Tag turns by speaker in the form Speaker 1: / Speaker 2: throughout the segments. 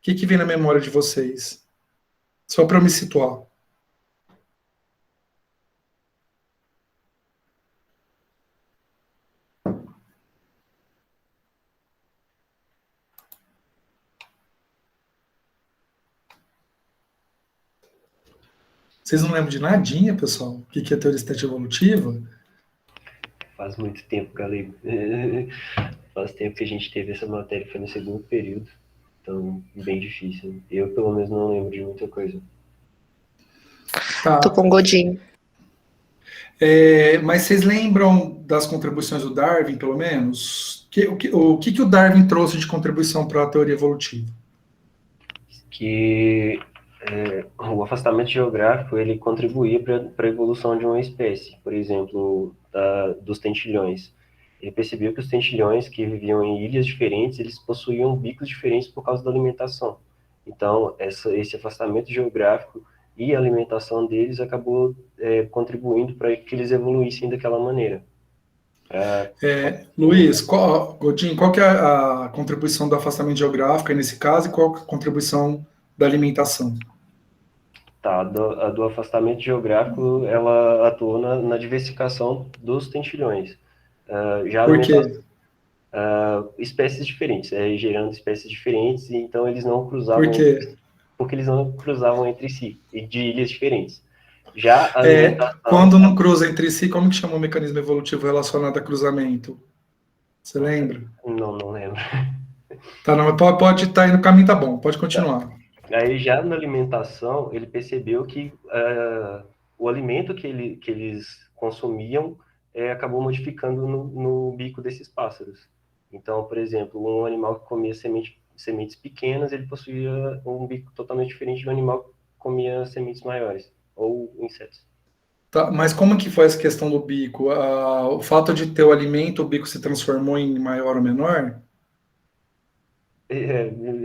Speaker 1: que vem na memória de vocês? Só para eu me situar. Vocês não lembram de nadinha, pessoal? O que é teoria estética evolutiva?
Speaker 2: Faz muito tempo, Galego. Faz tempo que a gente teve essa matéria, foi no segundo período. Então, bem difícil. Eu, pelo menos, não lembro de muita coisa.
Speaker 1: Tá.
Speaker 3: Tô com Godinho.
Speaker 1: Mas vocês lembram das contribuições do Darwin, pelo menos? O que o Darwin trouxe de contribuição para a teoria evolutiva?
Speaker 2: Que o afastamento geográfico ele contribuía para a evolução de uma espécie. Por exemplo, dos tentilhões. Ele percebeu que os tentilhões que viviam em ilhas diferentes, eles possuíam bicos diferentes por causa da alimentação. Então, esse afastamento geográfico e a alimentação deles acabou contribuindo para que eles evoluíssem daquela maneira.
Speaker 1: Luiz, Godinho, qual que é a contribuição do afastamento geográfico aí nesse caso e qual a contribuição da alimentação?
Speaker 2: Tá, a do afastamento geográfico, ela atuou na diversificação dos tentilhões.
Speaker 1: Por quê?
Speaker 2: Espécies diferentes, gerando espécies diferentes, e então eles não cruzavam.
Speaker 1: Por quê?
Speaker 2: Porque eles não cruzavam entre si, e de ilhas diferentes. Já a alimentação...
Speaker 1: Quando não cruza entre si, como que chama o mecanismo evolutivo relacionado a cruzamento? Você lembra?
Speaker 2: Não lembro.
Speaker 1: Tá, não, pode estar aí no caminho, tá bom, pode continuar.
Speaker 2: Aí já na alimentação, ele percebeu que o alimento que eles consumiam acabou modificando no bico desses pássaros. Então, por exemplo, um animal que comia sementes pequenas, ele possuía um bico totalmente diferente de um animal que comia sementes maiores, ou insetos.
Speaker 1: Tá, mas como que foi essa questão do bico? O fato de ter o alimento, o bico se transformou em maior ou menor?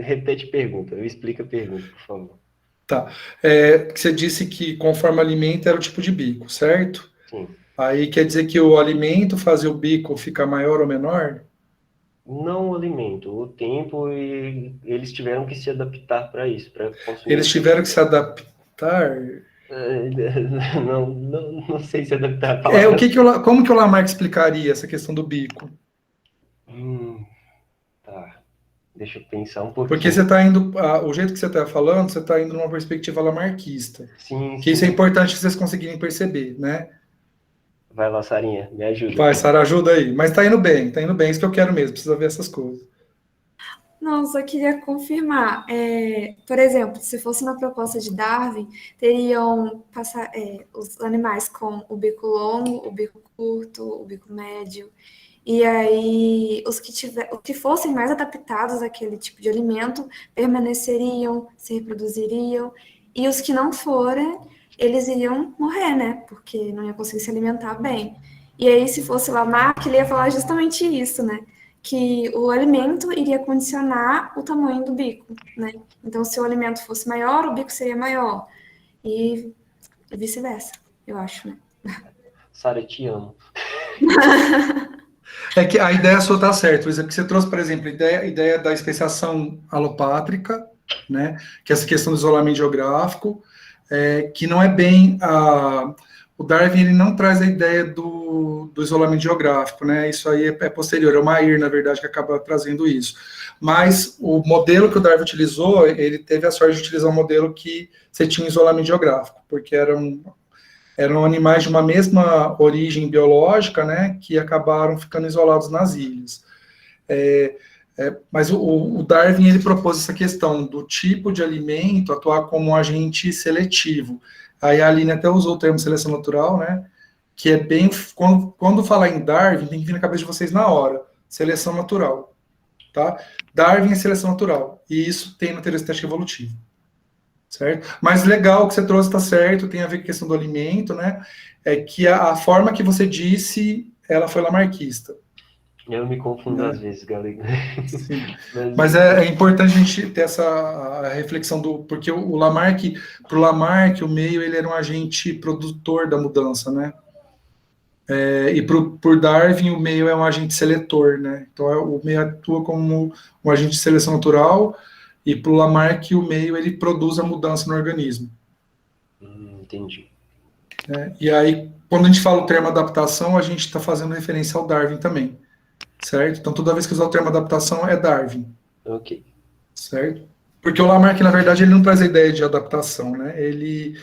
Speaker 2: Repete a pergunta, explica a pergunta, por favor.
Speaker 1: Tá. Você disse que conforme o alimento era o tipo de bico, certo?
Speaker 2: Sim.
Speaker 1: Aí quer dizer que o alimento fazia o bico ficar maior ou menor?
Speaker 2: Não o alimento, o tempo, e eles tiveram que se adaptar para isso, para consumir.
Speaker 1: Eles tiveram que se adaptar?
Speaker 2: Não sei se adaptar a palavra.
Speaker 1: Como que o Lamarck explicaria essa questão do bico?
Speaker 2: Tá. Deixa eu pensar um pouquinho.
Speaker 1: Porque você está indo, o jeito que você está falando, você está indo numa perspectiva lamarquista.
Speaker 2: Sim.
Speaker 1: Que isso é importante vocês conseguirem perceber, né?
Speaker 2: Vai lá, Sarinha, me ajuda.
Speaker 1: Vai, Sara, ajuda aí. Mas tá indo bem, isso que eu quero mesmo, precisa ver essas coisas.
Speaker 4: Não, só queria confirmar. Por exemplo, se fosse na proposta de Darwin, teriam os animais com o bico longo, o bico curto, o bico médio. E aí, os que fossem mais adaptados àquele tipo de alimento permaneceriam, se reproduziriam. E os que não forem, eles iriam morrer, né? Porque não iam conseguir se alimentar bem. E aí, se fosse Lamarck, ele ia falar justamente isso, né? Que o alimento iria condicionar o tamanho do bico, né? Então, se o alimento fosse maior, o bico seria maior. E vice-versa, eu acho, né?
Speaker 2: Sara, eu te amo.
Speaker 1: É que a ideia sua está certa, Luísa, porque você trouxe, por exemplo, a ideia da especiação alopátrica, né? Que é essa questão do isolamento geográfico, que não é bem o Darwin, ele não traz a ideia do isolamento geográfico, né? Isso aí é posterior, é o Mayr, na verdade, que acaba trazendo isso. Mas o modelo que o Darwin utilizou, ele teve a sorte de utilizar um modelo que você tinha isolamento geográfico, porque eram animais de uma mesma origem biológica, né, que acabaram ficando isolados nas ilhas. Mas o Darwin, ele propôs essa questão do tipo de alimento atuar como um agente seletivo. Aí a Aline até usou o termo seleção natural, né, que é bem... Quando falar em Darwin, tem que vir na cabeça de vocês na hora. Seleção natural, tá? Darwin é seleção natural, e isso tem na teoria estética evolutiva. Certo? Mas legal, o que você trouxe está certo, tem a ver com a questão do alimento, né? É que a forma que você disse, ela foi lamarquista.
Speaker 2: Eu me confundo às vezes, galera.
Speaker 1: Sim. Mas é importante a gente ter essa reflexão porque o Lamarck, para o Lamarck, o meio ele era um agente produtor da mudança, né? E por Darwin, o meio é um agente seletor, né? Então o meio atua como um agente de seleção natural, e para o Lamarck o meio ele produz a mudança no organismo.
Speaker 2: Entendi.
Speaker 1: E aí, quando a gente fala o termo adaptação, a gente está fazendo referência ao Darwin também, certo? Então, toda vez que usar o termo adaptação, é Darwin.
Speaker 2: Ok.
Speaker 1: Certo? Porque o Lamarck, na verdade, ele não traz a ideia de adaptação, né? Ele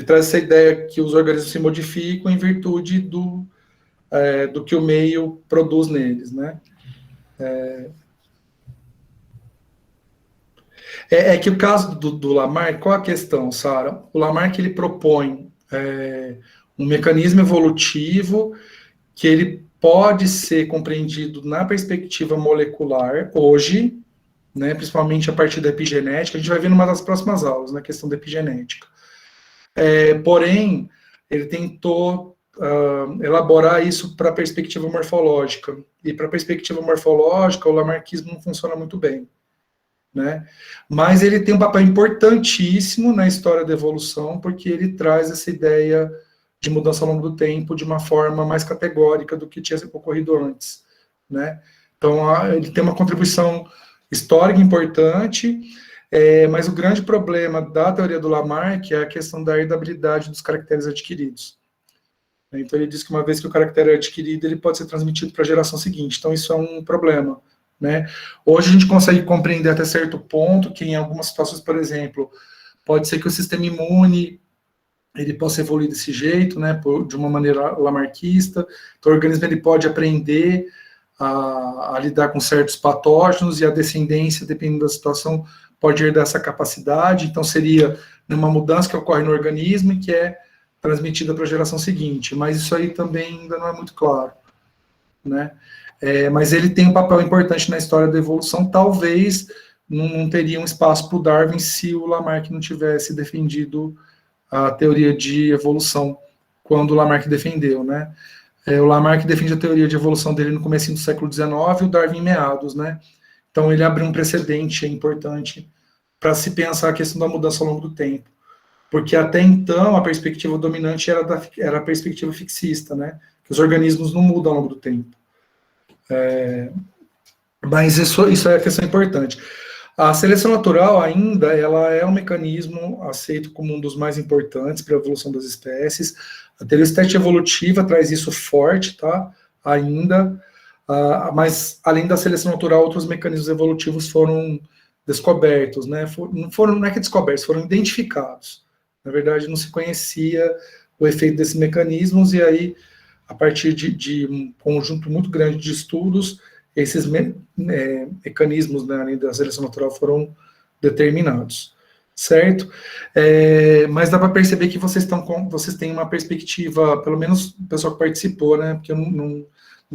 Speaker 1: traz essa ideia que os organismos se modificam em virtude do que o meio produz neles, né? Que o caso do Lamarck, qual a questão, Sara? O Lamarck, ele propõe um mecanismo evolutivo que ele pode ser compreendido na perspectiva molecular hoje, né, principalmente a partir da epigenética. A gente vai ver numa das próximas aulas, na questão da epigenética. Porém, ele tentou elaborar isso para a perspectiva morfológica. E para a perspectiva morfológica, o lamarckismo não funciona muito bem, né? Mas ele tem um papel importantíssimo na história da evolução, porque ele traz essa ideia de mudança ao longo do tempo de uma forma mais categórica do que tinha ocorrido antes, né? Então, ele tem uma contribuição histórica importante, mas o grande problema da teoria do Lamarck é a questão da herdabilidade dos caracteres adquiridos. Então, ele diz que uma vez que o caractere é adquirido, ele pode ser transmitido para a geração seguinte. Então, isso é um problema, né? Hoje a gente consegue compreender até certo ponto que em algumas situações, por exemplo, pode ser que o sistema imune ele possa evoluir desse jeito, né, de uma maneira lamarquista. Então, o organismo ele pode aprender a lidar com certos patógenos e a descendência, dependendo da situação, pode herdar essa capacidade. Então, seria uma mudança que ocorre no organismo e que é transmitida para a geração seguinte. Mas isso aí também ainda não é muito claro, né? Mas ele tem um papel importante na história da evolução. Talvez não teria um espaço para o Darwin se o Lamarck não tivesse defendido a teoria de evolução quando o Lamarck defendeu, né? O Lamarck defende a teoria de evolução dele no começo do século XIX e o Darwin em meados, né? Então ele abriu um precedente importante para se pensar a questão da mudança ao longo do tempo. Porque até então a perspectiva dominante era a perspectiva fixista, né? Que os organismos não mudam ao longo do tempo. Mas isso é a questão importante. A seleção natural ainda, ela é um mecanismo aceito como um dos mais importantes para a evolução das espécies. A teoria estética evolutiva traz isso forte, tá? Ainda, mas além da seleção natural, outros mecanismos evolutivos foram descobertos, né? Não é que descobertos, foram identificados. Na verdade, não se conhecia o efeito desses mecanismos, e aí, a partir de um conjunto muito grande de estudos, esses mecanismos, né, além da seleção natural, foram determinados, certo? Mas dá para perceber que vocês têm uma perspectiva, pelo menos o pessoal que participou, né, porque eu não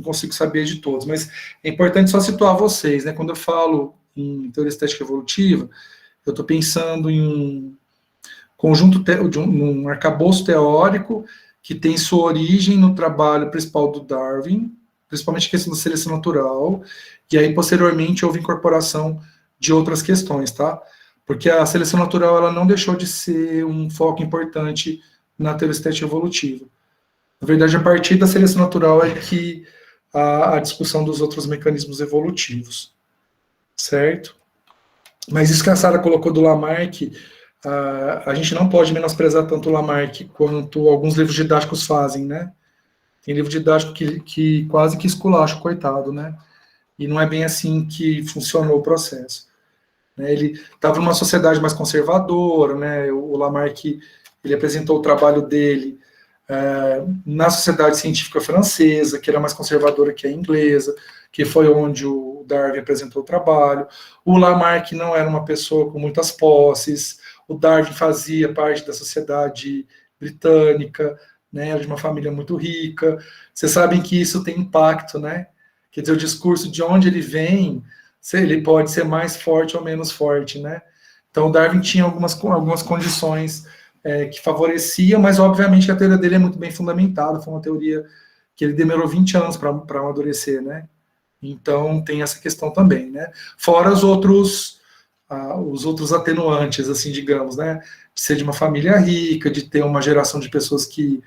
Speaker 1: consigo saber de todos, mas é importante só situar vocês, né, quando eu falo em teoria estética evolutiva, eu estou pensando em um conjunto, um arcabouço teórico que tem sua origem no trabalho principal do Darwin, principalmente a questão da seleção natural, e aí, posteriormente, houve incorporação de outras questões, tá? Porque a seleção natural, ela não deixou de ser um foco importante na teoria estética evolutiva. Na verdade, a partir da seleção natural é que a discussão dos outros mecanismos evolutivos, certo? Mas isso que a Sara colocou do Lamarck, a gente não pode menosprezar tanto o Lamarck quanto alguns livros didáticos fazem, né? Tem livro didático que quase que esculacha o coitado, né? E não é bem assim que funcionou o processo. Ele estava numa sociedade mais conservadora, né? O Lamarck, ele apresentou o trabalho dele na Sociedade Científica Francesa, que era mais conservadora que a inglesa, que foi onde o Darwin apresentou o trabalho. O Lamarck não era uma pessoa com muitas posses, o Darwin fazia parte da sociedade britânica, né, de uma família muito rica. Vocês sabem que isso tem impacto, né? Quer dizer, o discurso de onde ele vem, ele pode ser mais forte ou menos forte, né? Então, o Darwin tinha algumas condições que favoreciam, mas, obviamente, a teoria dele é muito bem fundamentada, foi uma teoria que ele demorou 20 anos para amadurecer, né? Então, tem essa questão também, né? Fora os outros atenuantes, assim, digamos, né? De ser de uma família rica, de ter uma geração de pessoas que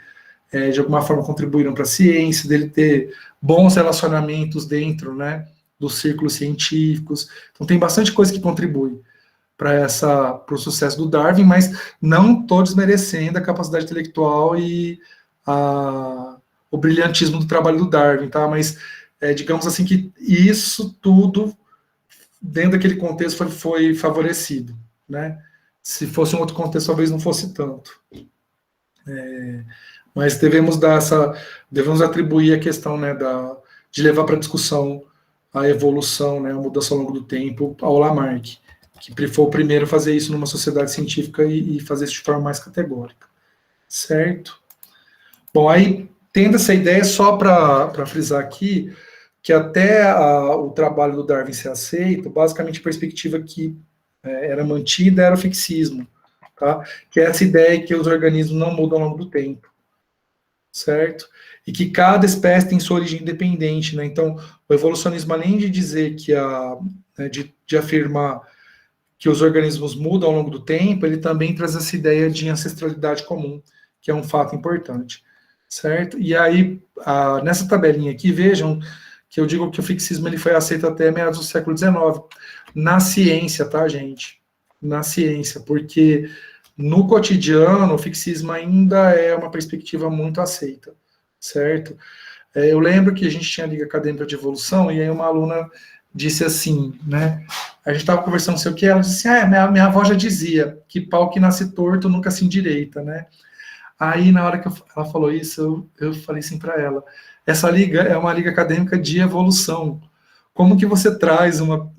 Speaker 1: de alguma forma contribuíram para a ciência, dele ter bons relacionamentos dentro, né, dos círculos científicos. Então tem bastante coisa que contribui. para o sucesso do Darwin, mas não estou desmerecendo a capacidade intelectual e o brilhantismo do trabalho do Darwin, tá? Mas digamos assim que isso tudo, dentro daquele contexto, foi favorecido, né? Se fosse um outro contexto, talvez não fosse tanto. Mas devemos atribuir a questão, né, de levar para discussão a evolução, né, a mudança ao longo do tempo, ao Lamarck, que foi o primeiro a fazer isso numa sociedade científica e fazer isso de forma mais categórica. Certo? Bom, aí, tendo essa ideia, só para frisar aqui, que até o trabalho do Darwin ser aceito, basicamente a perspectiva que era mantida era o fixismo, tá? Que é essa ideia que os organismos não mudam ao longo do tempo, certo? E que cada espécie tem sua origem independente, né? Então, o evolucionismo, além de dizer que de afirmar que os organismos mudam ao longo do tempo, ele também traz essa ideia de ancestralidade comum, que é um fato importante, certo? E aí, nessa tabelinha aqui, vejam que eu digo que o fixismo ele foi aceito até meados do século XIX, na ciência, tá, gente? Na ciência, porque no cotidiano o fixismo ainda é uma perspectiva muito aceita, certo? Eu lembro que a gente tinha a Liga Acadêmica de Evolução, e aí uma aluna disse assim, né? A gente estava conversando, não sei o que, ela disse assim, minha avó já dizia que pau que nasce torto nunca se endireita, né? Aí, na hora que ela falou isso, eu falei assim para ela, essa liga é uma liga acadêmica de evolução. Como que você traz uma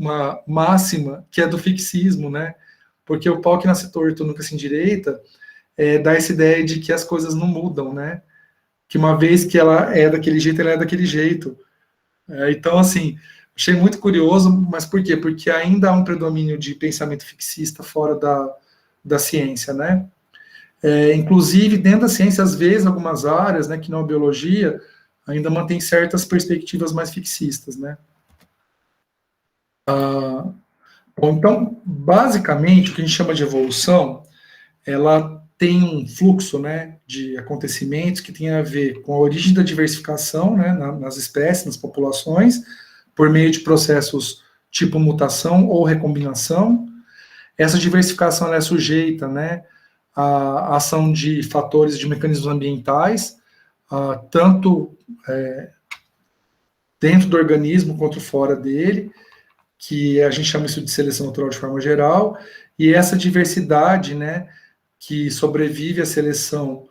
Speaker 1: máxima que é do fixismo, né? Porque o pau que nasce torto nunca se endireita, dá essa ideia de que as coisas não mudam, né? Que uma vez que ela é daquele jeito, ela é daquele jeito. Então, assim, achei muito curioso, mas por quê? Porque ainda há um predomínio de pensamento fixista fora da ciência, né? Inclusive, dentro da ciência, às vezes, algumas áreas, né, que não a biologia, ainda mantém certas perspectivas mais fixistas, né? Bom, então, basicamente, o que a gente chama de evolução, ela tem um fluxo, né, de acontecimentos que tem a ver com a origem da diversificação, né, nas espécies, nas populações, por meio de processos tipo mutação ou recombinação. Essa diversificação ela é sujeita, né, à ação de fatores de mecanismos ambientais, tanto dentro do organismo quanto fora dele, que a gente chama isso de seleção natural de forma geral, e essa diversidade, né, que sobrevive à seleção,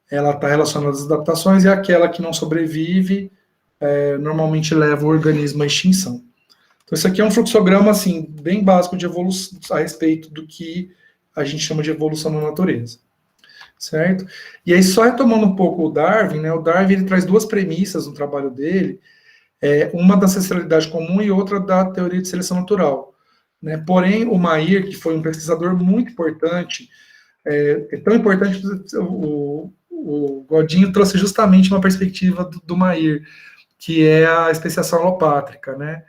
Speaker 1: ela está relacionada às adaptações, e aquela que não sobrevive, normalmente leva o organismo à extinção. Então, isso aqui é um fluxograma, assim, bem básico de evolução, a respeito do que a gente chama de evolução na natureza, certo? E aí, só retomando um pouco o Darwin, né, o Darwin ele traz duas premissas no trabalho dele, uma da ancestralidade comum e outra da teoria de seleção natural, né? Porém, o Mayr, que foi um pesquisador muito importante, tão importante que o Godinho trouxe justamente uma perspectiva do Mayr, que é a especiação alopátrica, né?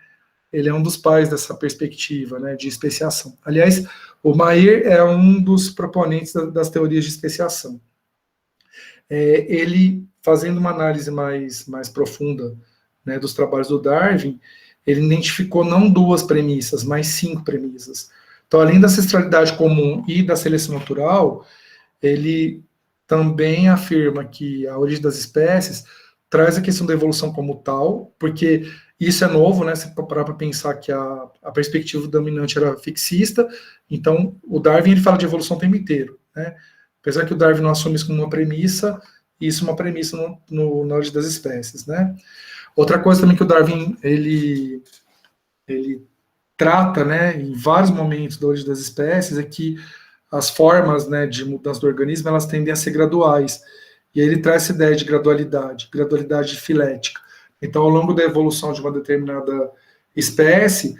Speaker 1: Ele é um dos pais dessa perspectiva, né, de especiação. Aliás, o Mayr é um dos proponentes das teorias de especiação. Ele, fazendo uma análise mais profunda, né, dos trabalhos do Darwin, ele identificou não duas premissas, mas 5 premissas. Então, além da ancestralidade comum e da seleção natural, ele também afirma que a origem das espécies traz a questão da evolução como tal, porque isso é novo, né? Se parar para pensar que a perspectiva dominante era fixista, então o Darwin ele fala de evolução o tempo inteiro, né? Apesar que o Darwin não assume isso como uma premissa, isso é uma premissa na origem das espécies, né? Outra coisa também que o Darwin ele trata, né, em vários momentos da origem das espécies, é que as formas, né, de mudança do organismo, elas tendem a ser graduais. E aí ele traz essa ideia de gradualidade filética. Então, ao longo da evolução de uma determinada espécie,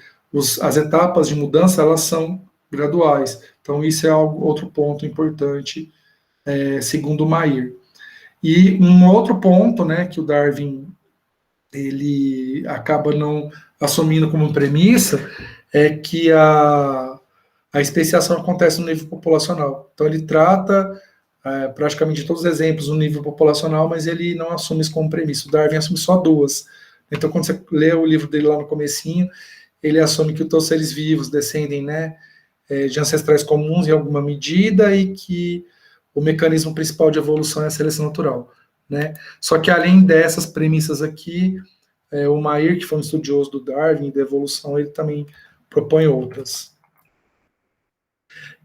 Speaker 1: as etapas de mudança, elas são graduais. Então, isso é outro ponto importante, segundo o Mayr. E um outro ponto, né, que o Darwin ele acaba não assumindo como premissa, é que a especiação acontece no nível populacional. Então, ele trata praticamente todos os exemplos no nível populacional, mas ele não assume isso como premissa. O Darwin assume só 2. Então, quando você lê o livro dele lá no comecinho, ele assume que todos os seres vivos descendem, né, de ancestrais comuns em alguma medida e que o mecanismo principal de evolução é a seleção natural, né? Só que além dessas premissas aqui, o Mayr, que foi um estudioso do Darwin e da evolução, ele também propõe outras.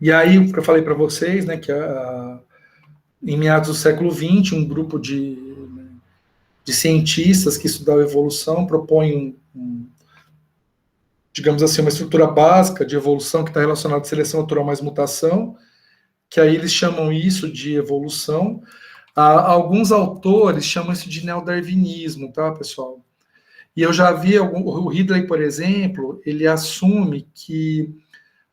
Speaker 1: E aí, o que eu falei para vocês, né, que em meados do século XX, um grupo de cientistas que estudavam evolução propõe digamos assim, uma estrutura básica de evolução que está relacionada à seleção natural mais mutação, que aí eles chamam isso de evolução. Alguns autores chamam isso de neodarwinismo, tá, pessoal? E eu já vi, o Ridley, por exemplo, ele assume que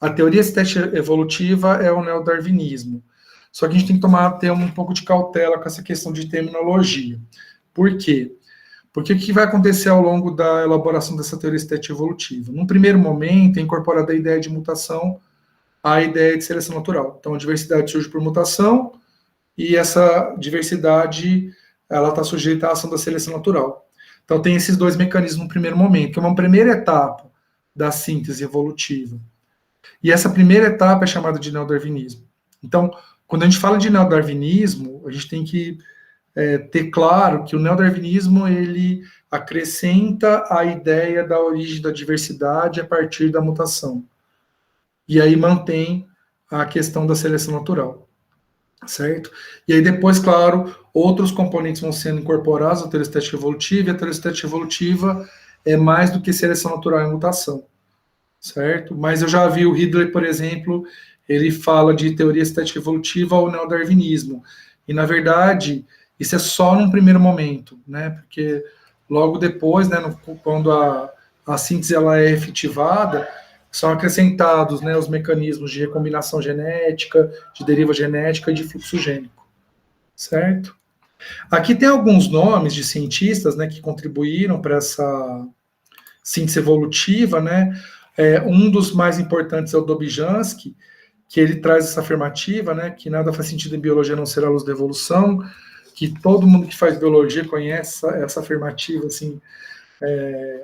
Speaker 1: a teoria estética evolutiva é o neodarwinismo. Só que a gente tem que ter um pouco de cautela com essa questão de terminologia. Por quê? Porque o que vai acontecer ao longo da elaboração dessa teoria estética evolutiva? Num primeiro momento, é incorporada a ideia de mutação à ideia de seleção natural. Então, a diversidade surge por mutação, e essa diversidade ela está sujeita à ação da seleção natural. Então, tem esses dois mecanismos no primeiro momento, que é uma primeira etapa da síntese evolutiva. E essa primeira etapa é chamada de neodarwinismo. Então, quando a gente fala de neodarwinismo, a gente tem que ter claro que o neodarwinismo ele acrescenta a ideia da origem da diversidade a partir da mutação. E aí mantém a questão da seleção natural, certo? E aí depois, claro, outros componentes vão sendo incorporados à teoria estética evolutiva, e a teoria estética evolutiva é mais do que seleção natural e mutação, certo? Mas eu já vi o Ridley, por exemplo, ele fala de teoria estética evolutiva ou neodarwinismo, e na verdade isso é só num primeiro momento, né? Porque logo depois, né, quando a síntese ela é efetivada, são acrescentados, né, os mecanismos de recombinação genética, de deriva genética e de fluxo gênico, certo? Aqui tem alguns nomes de cientistas, né, que contribuíram para essa síntese evolutiva, né? Um dos mais importantes é o Dobzhansky, que ele traz essa afirmativa, né, que nada faz sentido em biologia a não ser a luz da evolução, que todo mundo que faz biologia conhece essa afirmativa, assim,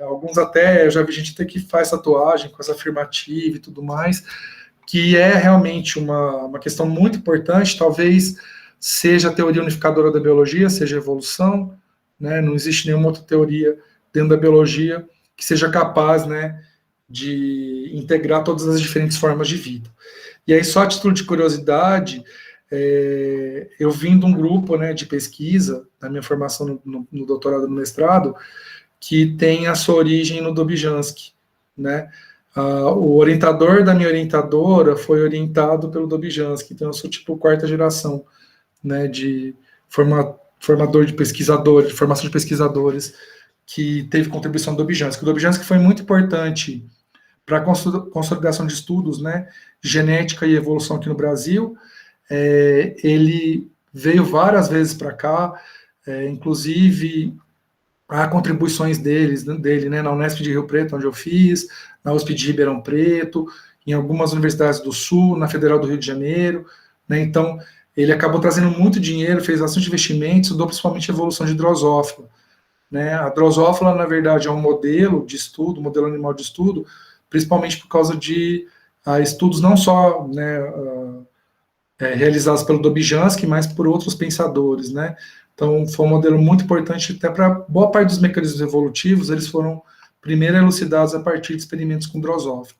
Speaker 1: alguns até, eu já vi gente até que faz tatuagem com essa afirmativa e tudo mais, que é realmente uma questão muito importante, talvez seja a teoria unificadora da biologia, seja a evolução, né, não existe nenhuma outra teoria dentro da biologia que seja capaz, né, de integrar todas as diferentes formas de vida. E aí, só a título de curiosidade, eu vim de um grupo, né, de pesquisa, da minha formação no doutorado e no mestrado, que tem a sua origem no Dobzhansky, né? O orientador da minha orientadora foi orientado pelo Dobzhansky, então eu sou tipo quarta geração, né, de formador de pesquisadores, de formação de pesquisadores, que teve contribuição do Dobzhansky. O Dobzhansky foi muito importante para a consolidação de estudos, né, de genética e evolução aqui no Brasil. Ele veio várias vezes para cá, inclusive há contribuições dele, né, na Unesp de Rio Preto, onde eu fiz, na USP de Ribeirão Preto, em algumas universidades do Sul, na Federal do Rio de Janeiro, né, então ele acabou trazendo muito dinheiro, fez bastante investimentos, estudou principalmente a evolução de drosófila, né, a drosófila, na verdade, é um modelo de estudo, modelo animal de estudo, principalmente por causa de estudos não só, né, realizados pelo Dobzhansky, mas por outros pensadores, né? Então, foi um modelo muito importante até para boa parte dos mecanismos evolutivos, eles foram primeiro elucidados a partir de experimentos com drosófila,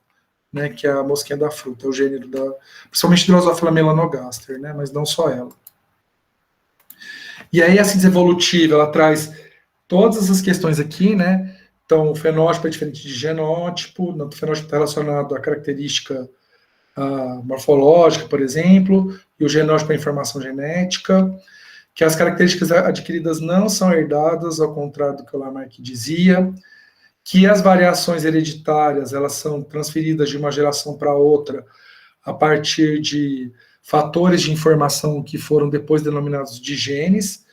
Speaker 1: né, que é a mosquinha da fruta, é o gênero principalmente Drosophila melanogaster, né, mas não só ela. E aí a síntese evolutiva, ela traz todas essas questões aqui, né? Então, o fenótipo é diferente de genótipo, o fenótipo está relacionado à característica morfológica, por exemplo, e o genótipo é a informação genética, que as características adquiridas não são herdadas, ao contrário do que o Lamarck dizia, que as variações hereditárias, elas são transferidas de uma geração para outra a partir de fatores de informação que foram depois denominados de genes,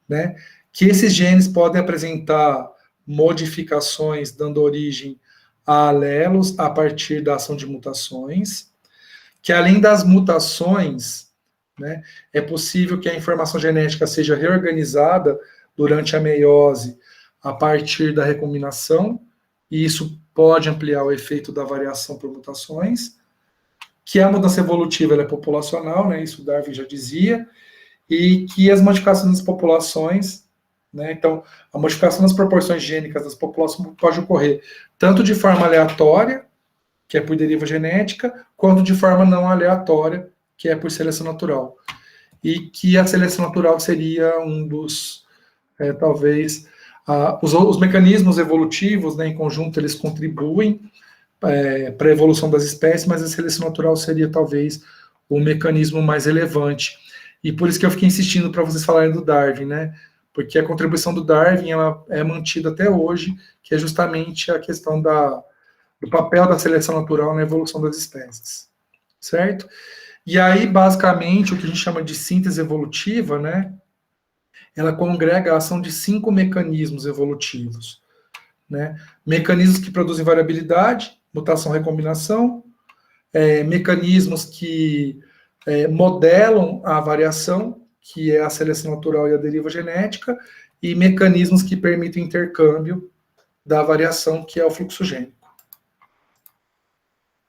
Speaker 1: né, que esses genes podem apresentar modificações dando origem a alelos a partir da ação de mutações, que além das mutações, né, é possível que a informação genética seja reorganizada durante a meiose a partir da recombinação, e isso pode ampliar o efeito da variação por mutações, que a mudança evolutiva ela é populacional, né, isso Darwin já dizia, e que as modificações das populações, né, então, a modificação das proporções gênicas das populações pode ocorrer tanto de forma aleatória, que é por deriva genética, quanto de forma não aleatória, que é por seleção natural. E que a seleção natural seria um dos, talvez, os mecanismos evolutivos, né, em conjunto, eles contribuem para a evolução das espécies, mas a seleção natural seria, talvez, o mecanismo mais relevante. E por isso que eu fiquei insistindo para vocês falarem do Darwin, né? Porque a contribuição do Darwin ela é mantida até hoje, que é justamente a questão do papel da seleção natural na evolução das espécies, certo? E aí, basicamente, o que a gente chama de síntese evolutiva, né? Ela congrega a ação de 5 mecanismos evolutivos, né? Mecanismos que produzem variabilidade, mutação, recombinação, mecanismos que modelam a variação, que é a seleção natural e a deriva genética, e mecanismos que permitem o intercâmbio da variação, que é o fluxo gênico.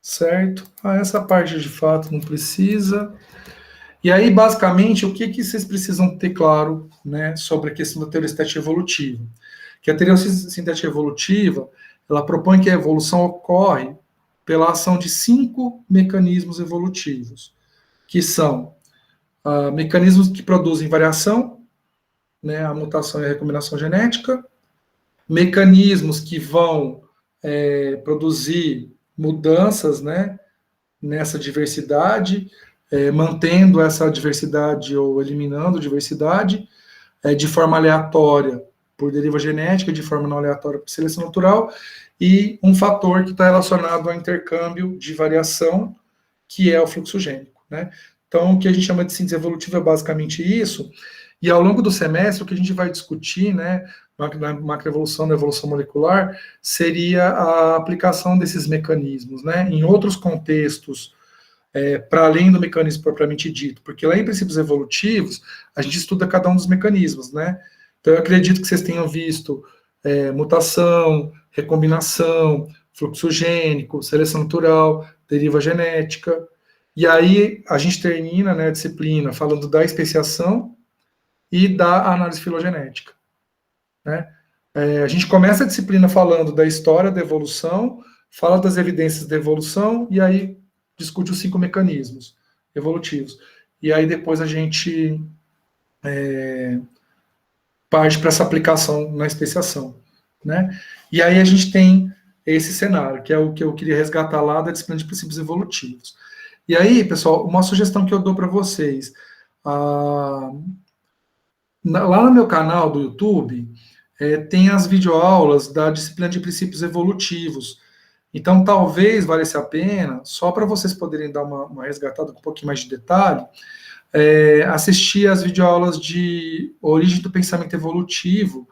Speaker 1: Certo? Essa parte de fato não precisa. E aí, basicamente, o que vocês precisam ter claro, né, sobre a questão da teoria sintética evolutiva? Que a teoria sintética evolutiva, ela propõe que a evolução ocorre pela ação de 5 mecanismos evolutivos, que são mecanismos que produzem variação, né, a mutação e a recombinação genética, mecanismos que vão produzir mudanças, né, nessa diversidade, mantendo essa diversidade ou eliminando diversidade, de forma aleatória por deriva genética, de forma não aleatória por seleção natural, e um fator que está relacionado ao intercâmbio de variação, que é o fluxo gênico, né? Então, o que a gente chama de síntese evolutiva é basicamente isso, e ao longo do semestre, o que a gente vai discutir, né, na macroevolução, na evolução molecular, seria a aplicação desses mecanismos, né, em outros contextos, para além do mecanismo propriamente dito, porque lá em princípios evolutivos, a gente estuda cada um dos mecanismos, né, então eu acredito que vocês tenham visto mutação, recombinação, fluxo gênico, seleção natural, deriva genética, e aí a gente termina, né, a disciplina falando da especiação e da análise filogenética, né? A gente começa a disciplina falando da história da evolução, fala das evidências da evolução, e aí discute os 5 mecanismos evolutivos. E aí depois a gente parte para essa aplicação na especiação, né? E aí a gente tem esse cenário, que é o que eu queria resgatar lá da disciplina de princípios evolutivos. E aí, pessoal, uma sugestão que eu dou para vocês, lá no meu canal do YouTube, tem as videoaulas da disciplina de princípios evolutivos. Então, talvez valesse a pena, só para vocês poderem dar uma resgatada com um pouquinho mais de detalhe, assistir as videoaulas de origem do pensamento evolutivo,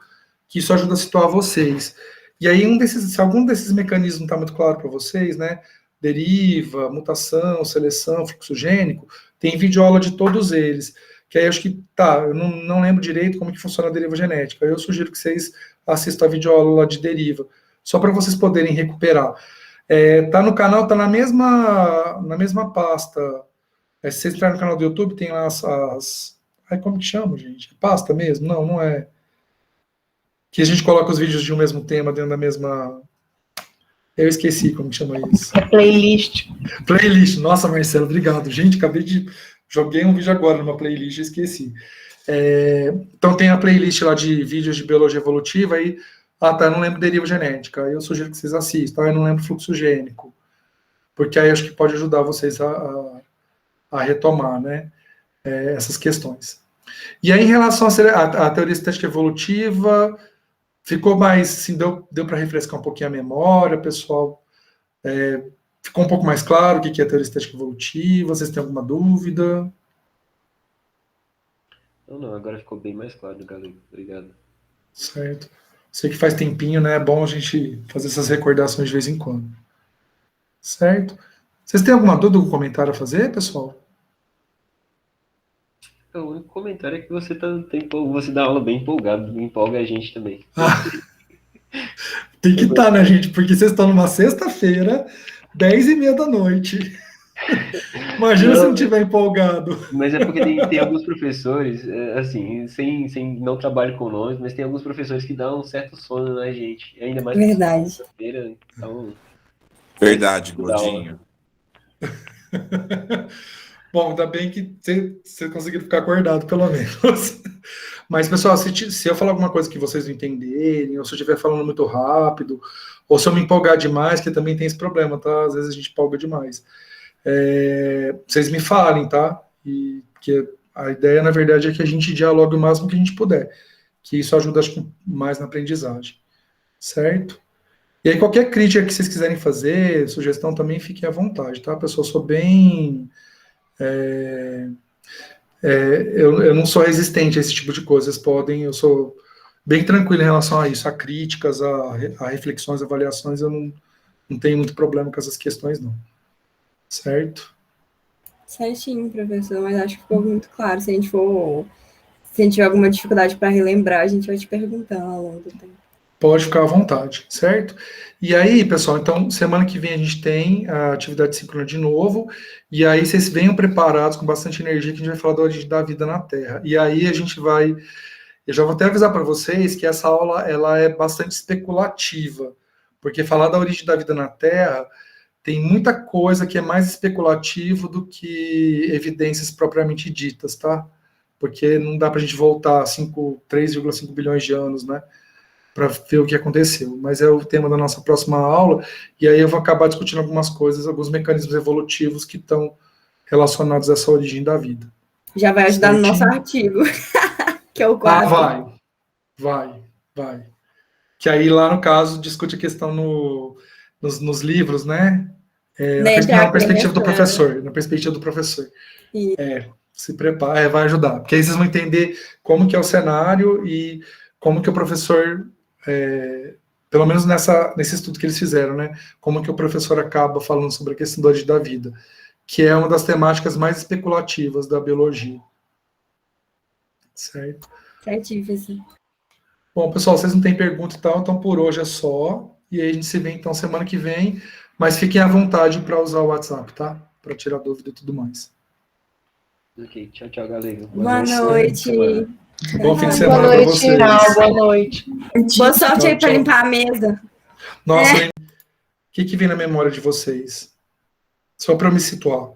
Speaker 1: que isso ajuda a situar vocês. E aí, se algum desses mecanismos não está muito claro para vocês, né, deriva, mutação, seleção, fluxo gênico, tem videoaula de todos eles, que aí acho que, eu não lembro direito como que funciona a deriva genética, eu sugiro que vocês assistam a videoaula de deriva, só para vocês poderem recuperar. Tá no canal, tá na mesma pasta. Se vocês entrarem no canal do YouTube, tem lá como que chama, gente? É pasta mesmo? Não é. Que a gente coloca os vídeos de um mesmo tema dentro da mesma... Eu esqueci como que chama isso.
Speaker 3: Playlist.
Speaker 1: Playlist. Nossa, Marcelo, obrigado. Gente, joguei um vídeo agora numa playlist e esqueci. Então tem a playlist lá de vídeos de biologia evolutiva e... eu não lembro deriva genética. Aí eu sugiro que vocês assistam. Eu não lembro fluxo gênico. Porque aí acho que pode ajudar vocês a retomar, né, essas questões. E aí, em relação à teoria estética evolutiva, ficou mais, assim, deu para refrescar um pouquinho a memória, pessoal, ficou um pouco mais claro o que é a teoria estética evolutiva, vocês têm alguma dúvida?
Speaker 2: Não, agora ficou bem mais claro, galera. Obrigado.
Speaker 1: Certo. Sei que faz tempinho, né, é bom a gente fazer essas recordações de vez em quando. Certo? Vocês têm alguma dúvida, algum comentário a fazer, pessoal?
Speaker 2: O único comentário é que você dá aula bem empolgado, empolga a gente também.
Speaker 1: Tem que estar, né, gente? Porque vocês estão numa sexta-feira, 10h30 da noite. Imagina se não tiver empolgado.
Speaker 2: Mas é porque tem alguns professores, assim, sem não trabalho com nomes, mas tem alguns professores que dão um certo sono na gente, ainda mais que
Speaker 3: Verdade.
Speaker 2: segunda-feira, então
Speaker 5: Verdade,
Speaker 2: da aula.
Speaker 5: Godinho.
Speaker 1: Bom, ainda bem que você conseguiu ficar acordado, pelo menos. Mas, pessoal, se eu falar alguma coisa que vocês não entenderem, ou se eu estiver falando muito rápido, ou se eu me empolgar demais, que também tem esse problema, tá? Às vezes a gente empolga demais. Vocês me falem, tá? E que a ideia, na verdade, é que a gente dialogue o máximo que a gente puder, que isso ajuda, acho que, mais na aprendizagem, certo? E aí, qualquer crítica que vocês quiserem fazer, sugestão também, fiquem à vontade, tá, pessoal? Eu sou bem... eu não sou resistente a esse tipo de coisa, vocês podem, eu sou bem tranquilo em relação a isso, a críticas, a reflexões, avaliações, eu não tenho muito problema com essas questões, não. Certo?
Speaker 3: Certinho, professor, mas acho que ficou muito claro. Se a gente tiver alguma dificuldade para relembrar, a gente vai te perguntando ao longo do tempo.
Speaker 1: Pode ficar à vontade, certo? E aí, pessoal, então, semana que vem a gente tem a atividade síncrona de novo, e aí vocês venham preparados com bastante energia, que a gente vai falar da origem da vida na Terra. E aí a gente vai... Eu já vou até avisar para vocês que essa aula ela é bastante especulativa, porque falar da origem da vida na Terra tem muita coisa que é mais especulativo do que evidências propriamente ditas, tá? Porque não dá para a gente voltar 3,5 bilhões de anos, né? Para ver o que aconteceu. Mas é o tema da nossa próxima aula, e aí eu vou acabar discutindo algumas coisas, alguns mecanismos evolutivos que estão relacionados a essa origem da vida.
Speaker 3: Já vai ajudar no nosso
Speaker 1: Certinho?
Speaker 3: artigo, que é o 4.
Speaker 1: Vai. Que aí lá, no caso, discute a questão nos livros, né? Na perspectiva do professor. Na perspectiva do professor. Se prepara, vai ajudar. Porque aí vocês vão entender como que é o cenário e como que o professor, pelo menos nesse estudo que eles fizeram, né? Como que o professor acaba falando sobre a questão da origem da vida, que é uma das temáticas mais especulativas da biologia. Certo?
Speaker 3: Certinho, professor.
Speaker 1: Bom, pessoal, vocês não têm pergunta e tal, então por hoje é só. E aí a gente se vê então semana que vem. Mas fiquem à vontade para usar o WhatsApp, tá? Para tirar dúvida e tudo mais.
Speaker 2: Ok, tchau, galera.
Speaker 3: Boa noite.
Speaker 1: Bom fim de semana para vocês.
Speaker 6: Boa noite.
Speaker 3: Boa sorte
Speaker 1: Tchau,
Speaker 3: aí para
Speaker 1: tchau.
Speaker 3: limpar a mesa.
Speaker 1: Nossa, o que vem na memória de vocês? Só para me situar.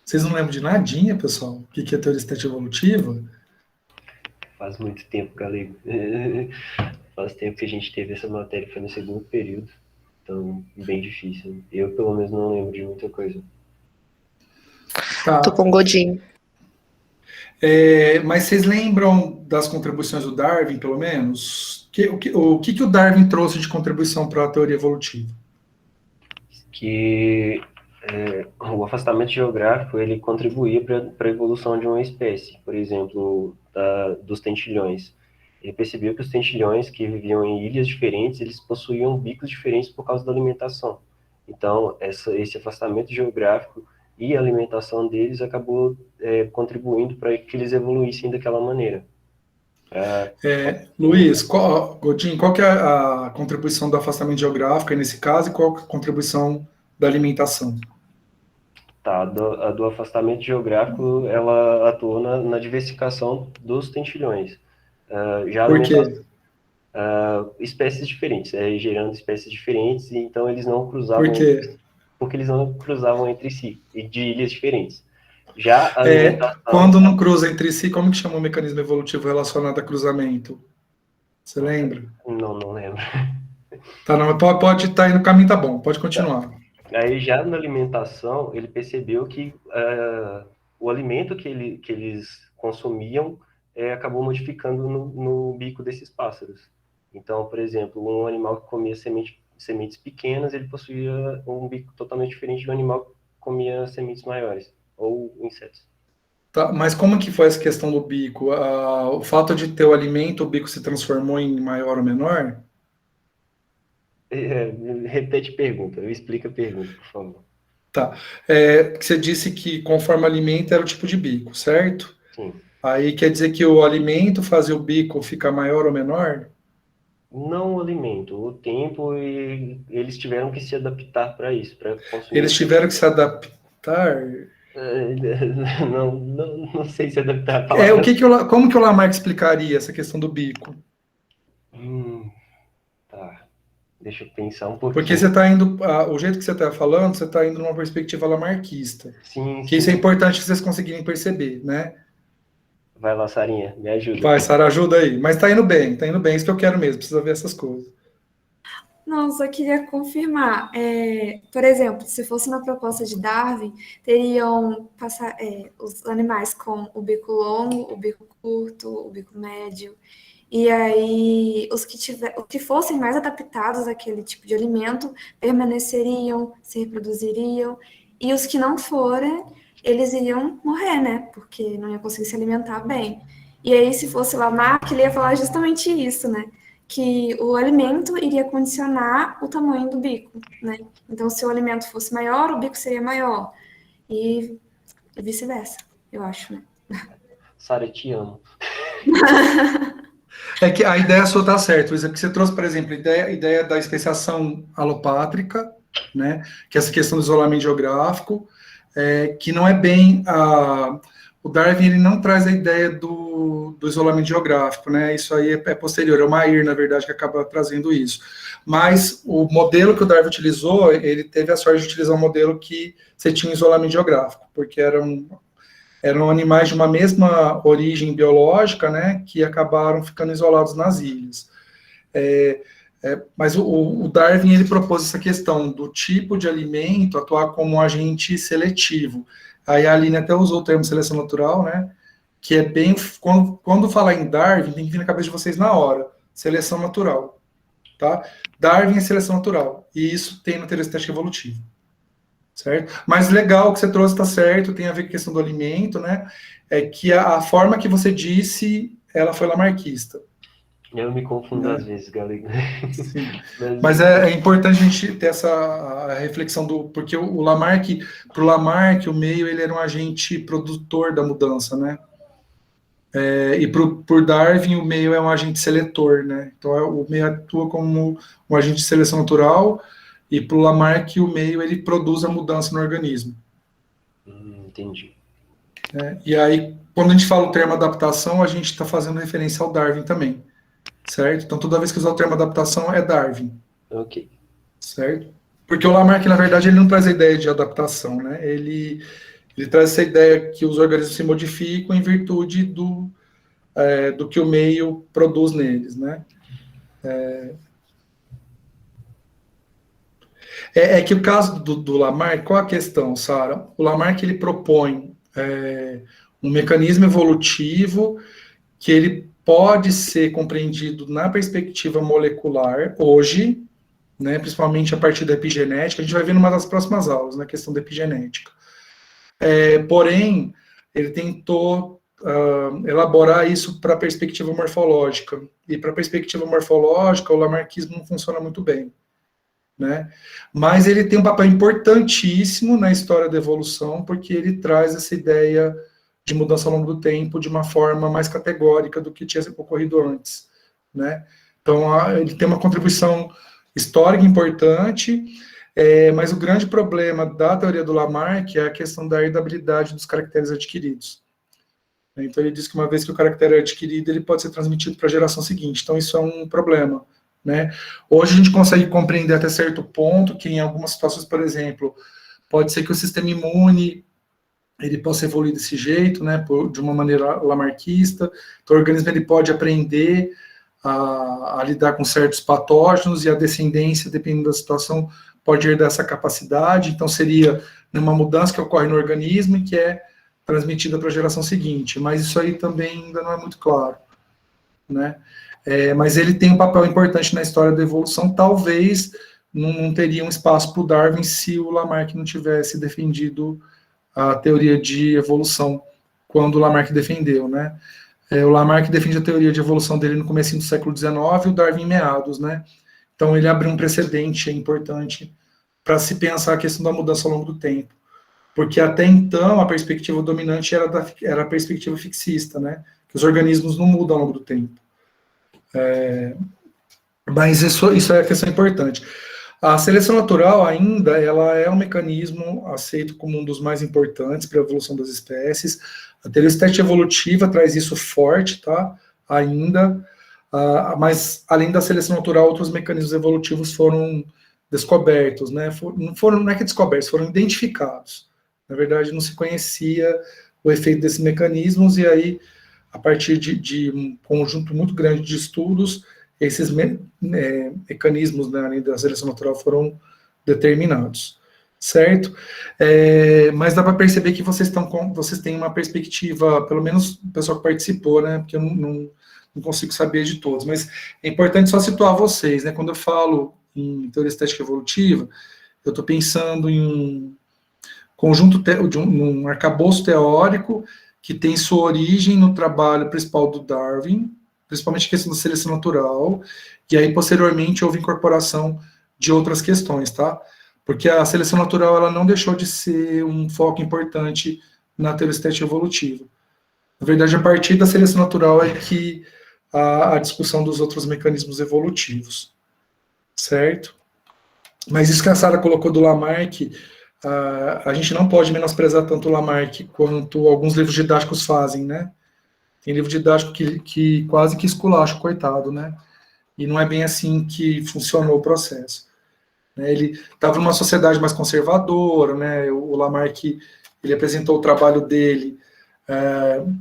Speaker 1: Vocês não lembram de nadinha, pessoal? O que é teoria estética evolutiva?
Speaker 2: Faz muito tempo, galego. Faz tempo que a gente teve essa matéria, foi no segundo período. Então, bem difícil. Eu, pelo menos, não lembro de muita coisa.
Speaker 1: Tá.
Speaker 6: Tô com Godinho.
Speaker 1: Mas vocês lembram das contribuições do Darwin, pelo menos? O que o Darwin trouxe de contribuição para a teoria evolutiva?
Speaker 2: Que o afastamento geográfico ele contribuía para a evolução de uma espécie, por exemplo, dos tentilhões. Ele percebeu que os tentilhões que viviam em ilhas diferentes, eles possuíam bicos diferentes por causa da alimentação. Então, esse afastamento geográfico e a alimentação deles acabou contribuindo para que eles evoluíssem daquela maneira.
Speaker 1: Luiz, Godinho, qual que é a contribuição do afastamento geográfico aí nesse caso e qual que é a contribuição da alimentação?
Speaker 2: Tá, a do afastamento geográfico, ela atuou na diversificação dos tentilhões. Já
Speaker 1: Por quê?
Speaker 2: Espécies diferentes, gerando espécies diferentes, e então eles não cruzavam.
Speaker 1: Por quê?
Speaker 2: Porque eles não cruzavam entre si, e de ilhas diferentes. Já a alimentação...
Speaker 1: Quando não cruza entre si, como que chama o mecanismo evolutivo relacionado a cruzamento? Você lembra?
Speaker 2: Não lembro.
Speaker 1: Tá, não, pode estar aí no caminho, tá bom, pode continuar.
Speaker 2: Aí já na alimentação, ele percebeu que o alimento que eles consumiam acabou modificando no bico desses pássaros. Então, por exemplo, um animal que comia sementes pequenas, ele possuía um bico totalmente diferente de um animal que comia sementes maiores, ou insetos.
Speaker 1: Tá, mas como que foi essa questão do bico? O fato de ter o alimento, o bico se transformou em maior ou menor?
Speaker 2: Repete a pergunta, explica a pergunta, por favor.
Speaker 1: Tá. Que você disse que conforme o alimento era o tipo de bico, certo?
Speaker 2: Sim.
Speaker 1: Aí quer dizer que o alimento fazia o bico ficar maior ou menor?
Speaker 2: Não o alimento, o tempo, e eles tiveram que se adaptar para isso, para consumir.
Speaker 1: Eles tiveram que se adaptar.
Speaker 2: Não sei se adaptar a palavra.
Speaker 1: Como que o Lamarck explicaria essa questão do bico?
Speaker 2: Tá. Deixa eu pensar um pouquinho.
Speaker 1: Porque você está indo, o jeito que você está falando, você está indo numa perspectiva lamarquista.
Speaker 2: Sim,
Speaker 1: que isso é importante vocês conseguirem perceber, né?
Speaker 2: Vai lá, Sarinha, me ajuda.
Speaker 1: Vai, Sara, ajuda aí. Mas tá indo bem, isso que eu quero mesmo, precisa ver essas coisas.
Speaker 4: Não, só queria confirmar. Por exemplo, se fosse na proposta de Darwin, teriam os animais com o bico longo, o bico curto, o bico médio. E aí, os que fossem mais adaptados àquele tipo de alimento permaneceriam, se reproduziriam. E os que não forem, eles iriam morrer, né? Porque não ia conseguir se alimentar bem. E aí, se fosse Lamarck, ele ia falar justamente isso, né? Que o alimento iria condicionar o tamanho do bico, né? Então, se o alimento fosse maior, o bico seria maior. E vice-versa, eu acho, né?
Speaker 2: Sara, eu te amo.
Speaker 1: É que a ideia sua está certa, Luísa, que você trouxe, por exemplo, a ideia da especiação alopátrica, né? Que é essa questão do isolamento geográfico, que não é bem o Darwin, ele não traz a ideia do isolamento geográfico, né? Isso aí é posterior, é o Mayr, na verdade, que acaba trazendo isso. Mas o modelo que o Darwin utilizou, ele teve a sorte de utilizar um modelo que você tinha um isolamento geográfico, porque eram animais de uma mesma origem biológica, né, que acabaram ficando isolados nas ilhas. Mas o Darwin, ele propôs essa questão do tipo de alimento atuar como um agente seletivo. Aí a Aline até usou o termo seleção natural, né, que é bem... Quando falar em Darwin, tem que vir na cabeça de vocês na hora. Seleção natural. Tá? Darwin é seleção natural. E isso tem na teoria estética evolutiva. Certo? Mas legal que você trouxe, está certo, tem a ver com a questão do alimento, né? É que a forma que você disse, ela foi lamarquista.
Speaker 2: Eu me confundo às vezes, galera.
Speaker 1: Sim. Mas é importante a gente ter essa reflexão porque o Lamarck, para o Lamarck, o meio ele era um agente produtor da mudança, né? E por Darwin, o meio é um agente seletor, né? Então o meio atua como um agente de seleção natural. E para o Lamarck, o meio ele produz a mudança no organismo.
Speaker 2: Entendi.
Speaker 1: E aí, quando a gente fala o termo adaptação, a gente está fazendo referência ao Darwin também, certo? Então, toda vez que usar o termo adaptação, é Darwin.
Speaker 2: Ok.
Speaker 1: Certo? Porque o Lamarck, na verdade, ele não traz a ideia de adaptação, né? Ele traz essa ideia que os organismos se modificam em virtude do que o meio produz neles, né? Que o caso do Lamarck, qual a questão, Sara? O Lamarck, ele propõe um mecanismo evolutivo que ele pode ser compreendido na perspectiva molecular hoje, né, principalmente a partir da epigenética. A gente vai ver numa das próximas aulas, na questão da epigenética. Porém, ele tentou elaborar isso para a perspectiva morfológica. E para a perspectiva morfológica, o lamarckismo não funciona muito bem. Né? Mas ele tem um papel importantíssimo na história da evolução, porque ele traz essa ideia de mudança ao longo do tempo de uma forma mais categórica do que tinha ocorrido antes. Né? Então, ele tem uma contribuição histórica importante, mas o grande problema da teoria do Lamarck é a questão da herdabilidade dos caracteres adquiridos. Então, ele diz que uma vez que o caractere é adquirido, ele pode ser transmitido para a geração seguinte. Então, isso é um problema. Né? Hoje a gente consegue compreender até certo ponto que em algumas situações, por exemplo, pode ser que o sistema imune ele possa evoluir desse jeito, né, de uma maneira lamarquista. Então, o organismo ele pode aprender a lidar com certos patógenos e a descendência, dependendo da situação, pode herdar essa capacidade. Então, seria uma mudança que ocorre no organismo e que é transmitida para a geração seguinte. Mas isso aí também ainda não é muito claro, né? Mas ele tem um papel importante na história da evolução. Talvez não teria um espaço para o Darwin se o Lamarck não tivesse defendido a teoria de evolução quando o Lamarck defendeu, né? O Lamarck defende a teoria de evolução dele no começo do século XIX e o Darwin em meados, né? Então ele abriu um precedente importante para se pensar a questão da mudança ao longo do tempo. Porque até então a perspectiva dominante era a perspectiva fixista, né? Que os organismos não mudam ao longo do tempo. Mas isso é a questão importante. A seleção natural ainda, ela é um mecanismo aceito como um dos mais importantes para a evolução das espécies. A teoria estética evolutiva traz isso forte, tá? Ainda, mas além da seleção natural, outros mecanismos evolutivos foram descobertos, né? Não é que descobertos, foram identificados. Na verdade, não se conhecia o efeito desses mecanismos, e aí, a partir de um conjunto muito grande de estudos, esses mecanismos, né, além da seleção natural, foram determinados, certo? Mas dá para perceber que vocês têm uma perspectiva, pelo menos o pessoal que participou, né, porque eu não consigo saber de todos, mas é importante só situar vocês, né, quando eu falo em teoria estética evolutiva, eu estou pensando em um conjunto, num arcabouço teórico que tem sua origem no trabalho principal do Darwin, principalmente a questão da seleção natural, e aí, posteriormente, houve incorporação de outras questões, tá? Porque a seleção natural, ela não deixou de ser um foco importante na teoria estética evolutiva. Na verdade, a partir da seleção natural é que a discussão dos outros mecanismos evolutivos, certo? Mas isso que a Sara colocou do Lamarck, a gente não pode menosprezar tanto o Lamarck quanto alguns livros didáticos fazem, né? Tem livro didático que quase que esculacha o coitado, né? E não é bem assim que funcionou o processo. Ele estava numa sociedade mais conservadora, né? O Lamarck, ele apresentou o trabalho dele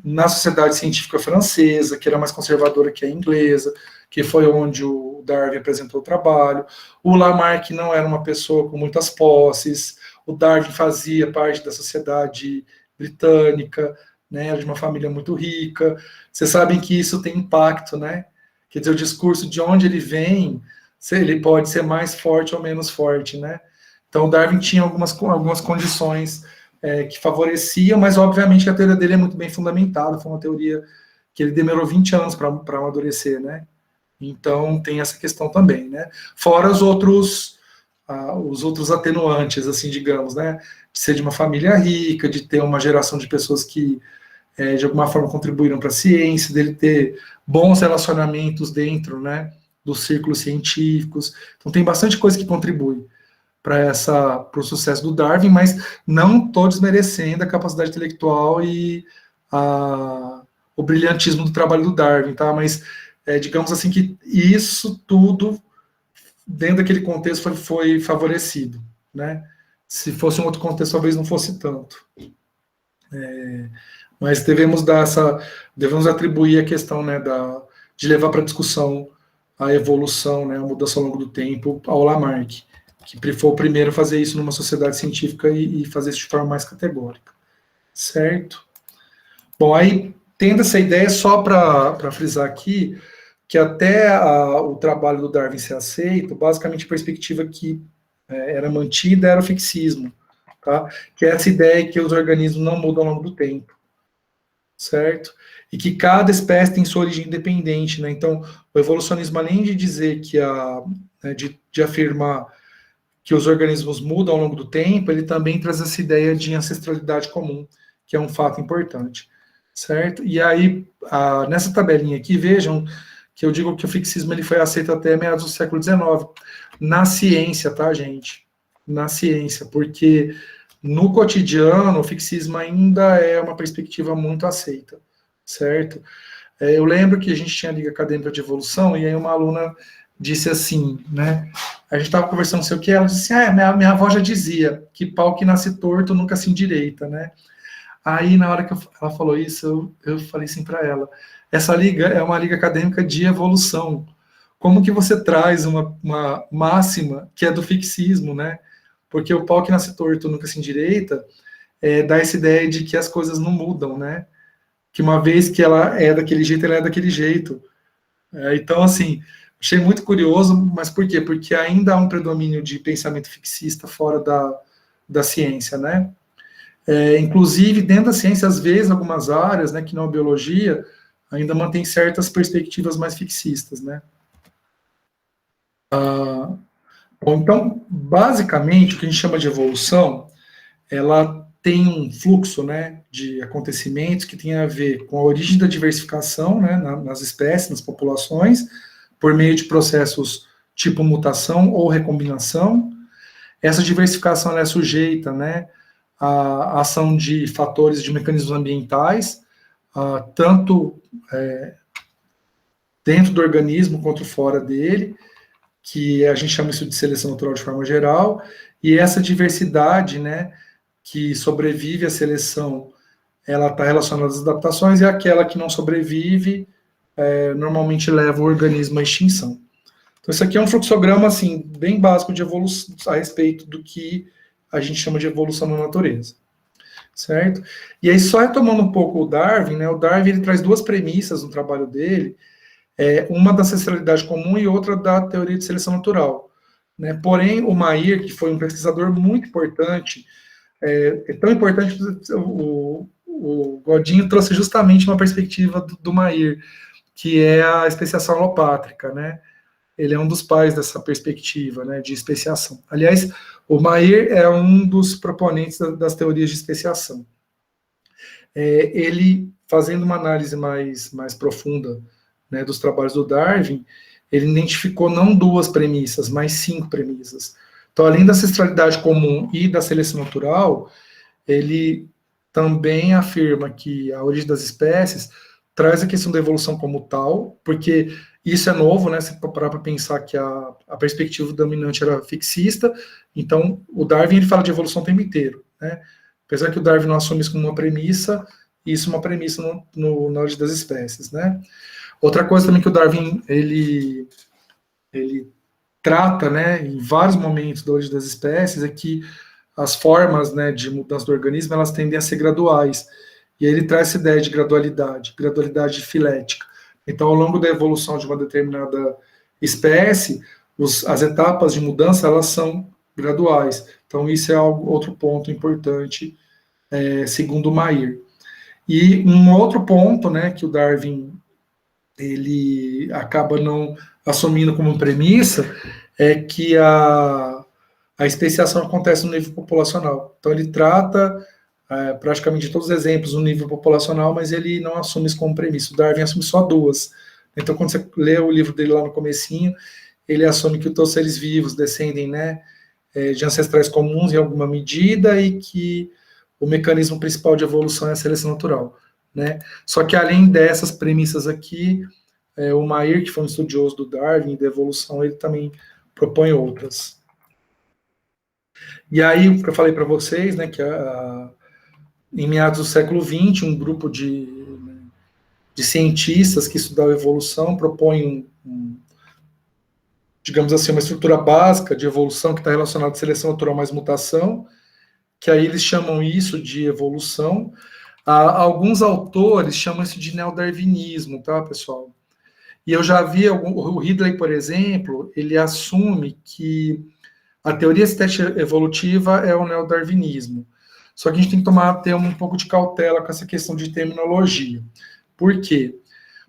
Speaker 1: na sociedade científica francesa, que era mais conservadora que a inglesa, que foi onde o Darwin apresentou o trabalho. O Lamarck não era uma pessoa com muitas posses, o Darwin fazia parte da sociedade britânica, né, de uma família muito rica. Vocês sabem que isso tem impacto, né? Quer dizer, o discurso de onde ele vem, ele pode ser mais forte ou menos forte, né? Então, o Darwin tinha algumas condições que favoreciam, mas, obviamente, a teoria dele é muito bem fundamentada, foi uma teoria que ele demorou 20 anos para amadurecer, né? Então, tem essa questão também, né? Fora os outros atenuantes, assim, digamos, né? De ser de uma família rica, de ter uma geração de pessoas que, de alguma forma, contribuíram para a ciência, dele ter bons relacionamentos dentro, né, dos círculos científicos. Então, tem bastante coisa que contribui para o sucesso do Darwin, mas não estou desmerecendo a capacidade intelectual e o brilhantismo do trabalho do Darwin, tá? Mas, digamos assim, que isso tudo, dentro daquele contexto, foi favorecido, né? Se fosse um outro contexto, talvez não fosse tanto. Mas devemos atribuir a questão, né, de levar para discussão a evolução, né, a mudança ao longo do tempo ao Lamarck, que foi o primeiro a fazer isso numa sociedade científica e fazer isso de forma mais categórica, certo? Bom, aí, tendo essa ideia, só para frisar aqui, que até o trabalho do Darwin ser aceito, basicamente a perspectiva que era mantida era o fixismo, tá? Que é essa ideia que os organismos não mudam ao longo do tempo, certo? E que cada espécie tem sua origem independente, né? Então, o evolucionismo, além de dizer que de afirmar que os organismos mudam ao longo do tempo, ele também traz essa ideia de ancestralidade comum, que é um fato importante, certo? E aí, nessa tabelinha aqui, vejam que eu digo que o fixismo ele foi aceito até meados do século XIX, na ciência, tá, gente? Na ciência, porque no cotidiano, o fixismo ainda é uma perspectiva muito aceita, certo? Eu lembro que a gente tinha a Liga Acadêmica de Evolução, e aí uma aluna disse assim, né? A gente estava conversando, não sei o que, ela disse assim, minha avó já dizia que pau que nasce torto nunca se endireita, né? Aí, na hora que ela falou isso, eu falei assim para ela, essa liga é uma liga acadêmica de evolução. Como que você traz uma máxima que é do fixismo, né? Porque o pau que nasce torto nunca se endireita, dá essa ideia de que as coisas não mudam, né? Que uma vez que ela é daquele jeito, ela é daquele jeito. Então, assim, achei muito curioso, mas por quê? Porque ainda há um predomínio de pensamento fixista fora da ciência, né? Inclusive, dentro da ciência, às vezes, algumas áreas, né, que não a biologia, ainda mantém certas perspectivas mais fixistas, né? Bom, então, basicamente, o que a gente chama de evolução, ela tem um fluxo, né, de acontecimentos que tem a ver com a origem da diversificação, né, nas espécies, nas populações, por meio de processos tipo mutação ou recombinação. Essa diversificação ela é sujeita, né, à ação de fatores de mecanismos ambientais, tanto dentro do organismo quanto fora dele, que a gente chama isso de seleção natural de forma geral, e essa diversidade, né, que sobrevive à seleção, ela está relacionada às adaptações, e aquela que não sobrevive, normalmente leva o organismo à extinção. Então, isso aqui é um fluxograma, assim, bem básico de evolução, a respeito do que a gente chama de evolução na natureza, certo? E aí, só retomando um pouco o Darwin, né, o Darwin ele traz duas premissas no trabalho dele, uma da ancestralidade comum e outra da teoria de seleção natural, né? Porém, o Mayr, que foi um pesquisador muito importante, tão importante que o Godinho trouxe justamente uma perspectiva do Mayr, que é a especiação alopátrica, né? Ele é um dos pais dessa perspectiva, né, de especiação. Aliás, o Mayr é um dos proponentes das teorias de especiação. Ele, fazendo uma análise mais profunda, né, dos trabalhos do Darwin, ele identificou não duas premissas, mas 5 premissas. Então, além da ancestralidade comum e da seleção natural, ele também afirma que a origem das espécies traz a questão da evolução como tal, porque isso é novo, né? Se parar para pensar que a perspectiva dominante era fixista, então o Darwin ele fala de evolução o tempo inteiro, né? Apesar que o Darwin não assume isso como uma premissa, isso é uma premissa na origem das espécies, né? Outra coisa também que o Darwin ele trata, né, em vários momentos da origem das espécies, é que as formas, né, de mudança do organismo, elas tendem a ser graduais. E aí ele traz essa ideia de gradualidade filética. Então, ao longo da evolução de uma determinada espécie, as etapas de mudança, elas são graduais. Então, isso é outro ponto importante, segundo o Mayr. E um outro ponto, né, que o Darwin ele acaba não assumindo como premissa, é que a especiação acontece no nível populacional. Então, ele trata praticamente todos os exemplos no nível populacional, mas ele não assume isso como premissa. O Darwin assume só 2. Então, quando você lê o livro dele lá no comecinho, ele assume que todos os seres vivos descendem, né, de ancestrais comuns em alguma medida e que o mecanismo principal de evolução é a seleção natural, né? Só que além dessas premissas aqui, o Mayr, que foi um estudioso do Darwin e da evolução, ele também propõe outras. E aí, o que eu falei para vocês, né, que em meados do século XX, um grupo de cientistas que estudaram evolução propõe digamos assim, uma estrutura básica de evolução que está relacionada à seleção natural mais mutação, que aí eles chamam isso de evolução. Alguns autores chamam isso de neodarwinismo, tá, pessoal? E eu já vi, o Ridley, por exemplo, ele assume que a teoria estética evolutiva é o neodarwinismo. Só que a gente tem que ter um pouco de cautela com essa questão de terminologia. Por quê?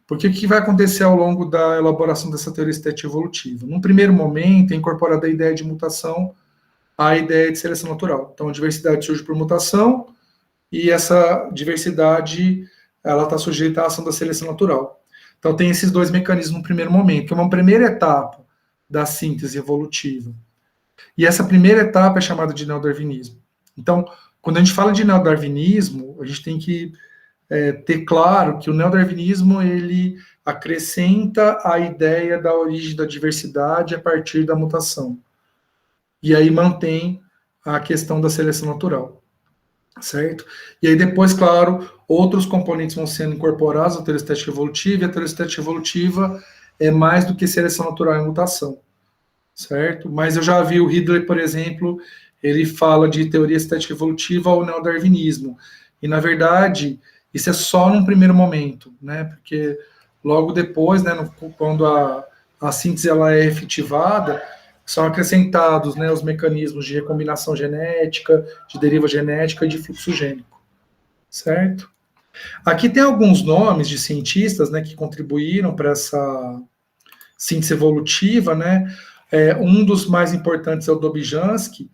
Speaker 1: Porque o que vai acontecer ao longo da elaboração dessa teoria estética evolutiva? Num primeiro momento, é incorporada a ideia de mutação à ideia de seleção natural. Então, a diversidade surge por mutação, e essa diversidade ela está sujeita à ação da seleção natural. Então, tem esses dois mecanismos no primeiro momento, que é uma primeira etapa da síntese evolutiva. E essa primeira etapa é chamada de neodarwinismo. Então, quando a gente fala de neodarwinismo, a gente tem que ter claro que o neodarwinismo ele acrescenta a ideia da origem da diversidade a partir da mutação. E aí mantém a questão da seleção natural. Certo? E aí depois, claro, outros componentes vão sendo incorporados à teoria estética evolutiva, e a teoria estética evolutiva é mais do que seleção natural e mutação, certo? Mas eu já vi o Ridley, por exemplo, ele fala de teoria estética evolutiva ao neodarwinismo, e na verdade, isso é só num primeiro momento, né? Porque logo depois, né, quando a síntese ela é efetivada, são acrescentados, né, os mecanismos de recombinação genética, de deriva genética e de fluxo gênico, certo? Aqui tem alguns nomes de cientistas, né, que contribuíram para essa síntese evolutiva, né? Um dos mais importantes é o Dobzhansky,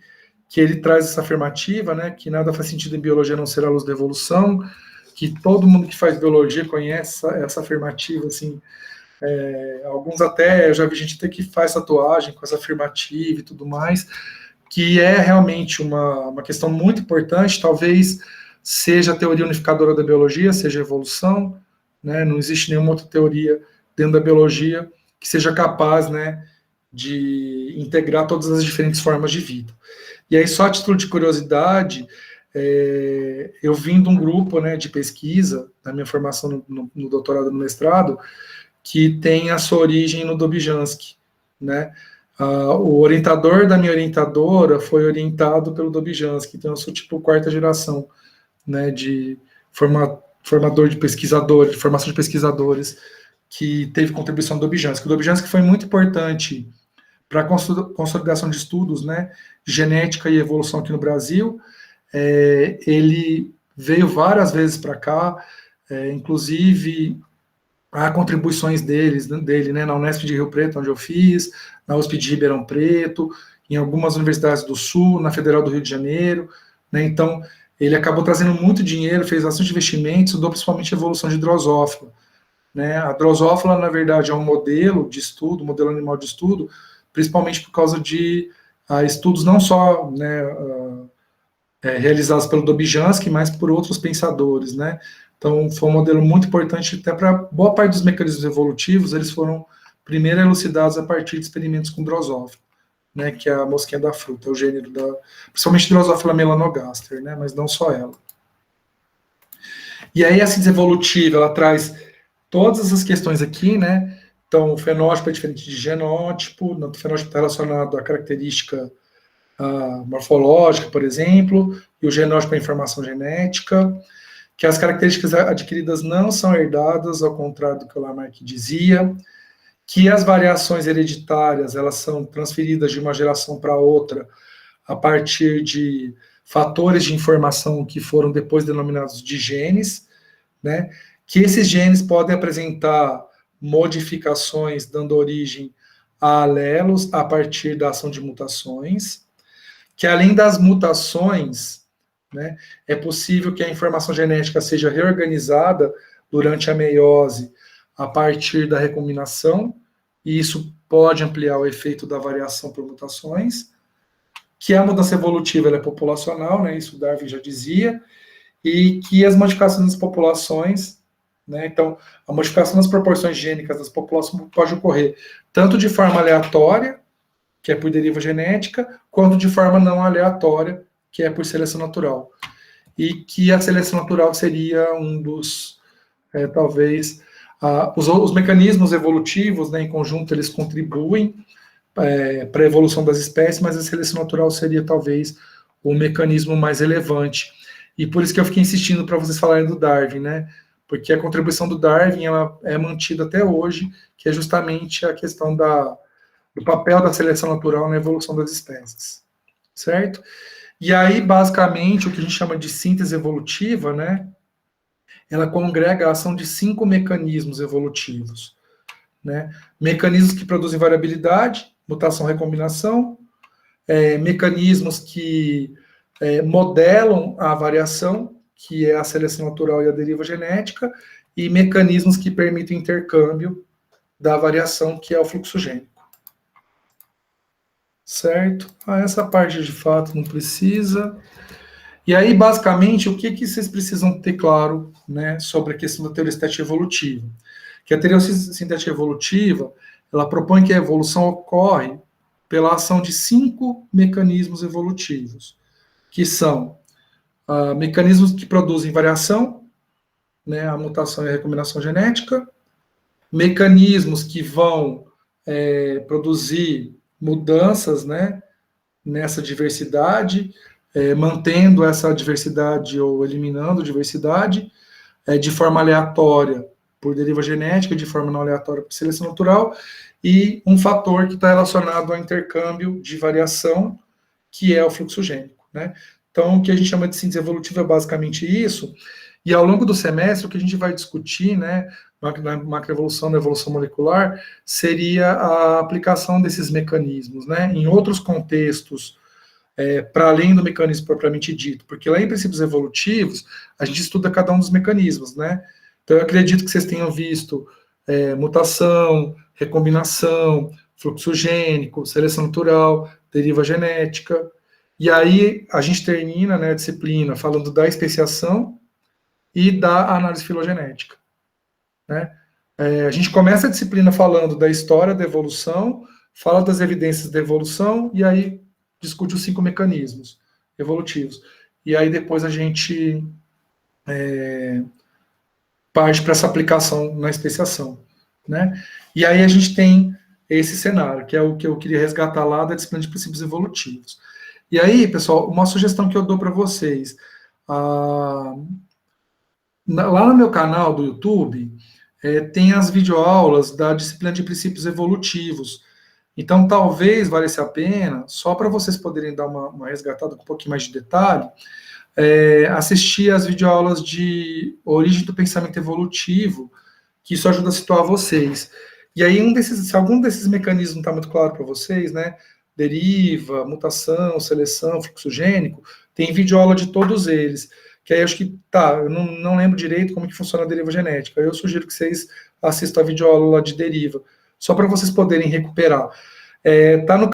Speaker 1: que ele traz essa afirmativa, né, que nada faz sentido em biologia a não ser a luz da evolução, que todo mundo que faz biologia conhece essa afirmativa, assim, alguns até, eu já vi gente até que faz tatuagem com essa afirmativa e tudo mais, que é realmente uma questão muito importante, talvez seja a teoria unificadora da biologia, seja a evolução, né, não existe nenhuma outra teoria dentro da biologia que seja capaz, né, de integrar todas as diferentes formas de vida. E aí, só a título de curiosidade, eu vim de um grupo, né, de pesquisa, na minha formação no doutorado e no mestrado, que tem a sua origem no Dobzhansky, né? O orientador da minha orientadora foi orientado pelo Dobzhansky, então eu sou tipo quarta geração, né, de formador de pesquisadores, de formação de pesquisadores, que teve contribuição do Dobzhansky. O Dobzhansky foi muito importante para a consolidação de estudos, né, de genética e evolução aqui no Brasil. Ele veio várias vezes para cá, inclusive há contribuições dele, né, na Unesp de Rio Preto, onde eu fiz, na USP de Ribeirão Preto, em algumas universidades do Sul, na Federal do Rio de Janeiro, né, então ele acabou trazendo muito dinheiro, fez bastante investimentos, estudou principalmente a evolução de drosófila, né, a drosófila, na verdade, é um modelo de estudo, modelo animal de estudo, principalmente por causa de estudos não só, né, realizados pelo Dobzhansky, mas por outros pensadores, né. Então, foi um modelo muito importante até para boa parte dos mecanismos evolutivos, eles foram primeiro elucidados a partir de experimentos com drosófila, né, que é a mosquinha da fruta, o gênero principalmente Drosophila melanogaster, né, mas não só ela. E aí a síntese evolutiva, ela traz todas essas questões aqui, né, então o fenótipo é diferente de genótipo, o fenótipo está relacionado à característica morfológica, por exemplo, e o genótipo é a informação genética, que as características adquiridas não são herdadas, ao contrário do que o Lamarck dizia, que as variações hereditárias, elas são transferidas de uma geração para outra a partir de fatores de informação que foram depois denominados de genes, né, que esses genes podem apresentar modificações dando origem a alelos a partir da ação de mutações, que além das mutações, né, é possível que a informação genética seja reorganizada durante a meiose a partir da recombinação, e isso pode ampliar o efeito da variação por mutações, que a mudança evolutiva ela é populacional, né, isso Darwin já dizia, e que as modificações das populações, né, então, a modificação das proporções gênicas das populações pode ocorrer tanto de forma aleatória, que é por deriva genética, quanto de forma não aleatória, que é por seleção natural. E que a seleção natural seria um dos, talvez, os mecanismos evolutivos, né, em conjunto, eles contribuem para a evolução das espécies, mas a seleção natural seria, talvez, o mecanismo mais relevante. E por isso que eu fiquei insistindo para vocês falarem do Darwin, né, porque a contribuição do Darwin ela é mantida até hoje, que é justamente a questão do papel da seleção natural na evolução das espécies, certo? E aí, basicamente, o que a gente chama de síntese evolutiva, né, ela congrega a ação de 5 mecanismos evolutivos, né, mecanismos que produzem variabilidade, mutação, recombinação, mecanismos que modelam a variação, que é a seleção natural e a deriva genética, e mecanismos que permitem o intercâmbio da variação, que é o fluxo gênico. Certo? Essa parte de fato não precisa. E aí, basicamente, o que vocês precisam ter claro, né, sobre a questão da teoria sintética evolutiva? Que a teoria sintética evolutiva, ela propõe que a evolução ocorre pela ação de 5 mecanismos evolutivos, que são mecanismos que produzem variação, né, a mutação e a recombinação genética, mecanismos que vão produzir mudanças, né, nessa diversidade, mantendo essa diversidade ou eliminando diversidade, de forma aleatória por deriva genética, de forma não aleatória por seleção natural, e um fator que está relacionado ao intercâmbio de variação, que é o fluxo gênico, né? Então, o que a gente chama de síntese evolutiva é basicamente isso, E ao longo do semestre, o que a gente vai discutir, né, na macroevolução, na evolução molecular, seria a aplicação desses mecanismos, né, em outros contextos, para além do mecanismo propriamente dito, porque lá em princípios evolutivos, a gente estuda cada um dos mecanismos, né, então eu acredito que vocês tenham visto mutação, recombinação, fluxo gênico, seleção natural, deriva genética, e aí a gente termina, né, a disciplina falando da especiação e da análise filogenética, né? A gente começa a disciplina falando da história da evolução, fala das evidências da evolução, e aí discute os 5 mecanismos evolutivos. E aí depois a gente parte para essa aplicação na especiação, né? E aí a gente tem esse cenário, que é o que eu queria resgatar lá da disciplina de princípios evolutivos. E aí, pessoal, uma sugestão que eu dou para vocês, lá no meu canal do YouTube, tem as videoaulas da disciplina de princípios evolutivos. Então, talvez valesse a pena, só para vocês poderem dar uma resgatada com um pouquinho mais de detalhe, assistir as videoaulas de origem do pensamento evolutivo, que isso ajuda a situar vocês. E aí, se algum desses mecanismos não está muito claro para vocês, né, deriva, mutação, seleção, fluxo gênico, tem videoaula de todos eles, que aí acho que, eu não lembro direito como que funciona a deriva genética, eu sugiro que vocês assistam a videoaula lá de deriva, só para vocês poderem recuperar. Tá no